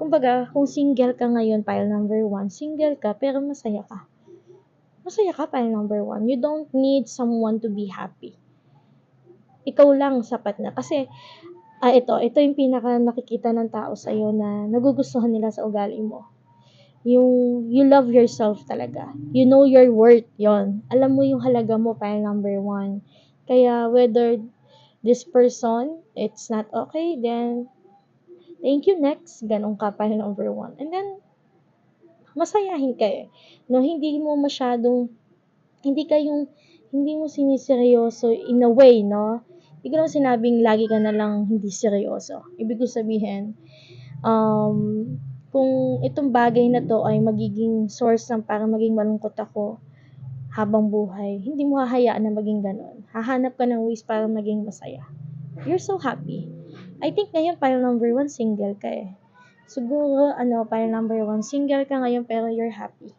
Kumbaga, kung single ka ngayon, pile number 1, single ka pero masaya ka. Masaya ka, pile number 1. You don't need someone to be happy. Ikaw lang sapat na. Kasi, ito yung pinaka nakikita ng tao sa'yo na nagugustuhan nila sa ugali mo. Yung you love yourself talaga. You know your worth, yon. Alam mo yung halaga mo, pile number 1. Kaya, whether this person, it's not okay, then, thank you, next. Ganun ka, pile number 1. And then, masayahin ka eh. No, hindi mo masyadong, hindi mo siniseryoso in a way, no? Hindi ko naman sinabing lagi ka na lang hindi seryoso. Ibig ko sabihin, kung itong bagay na to ay magiging source ng para maging malungkot ako habang buhay, hindi mo hahayaan na maging ganun. Hahanap ka ng ways para maging masaya. You're so happy. I think ngayon, pile number 1, single ka eh. Siguro, pile number 1, single ka ngayon pero you're happy.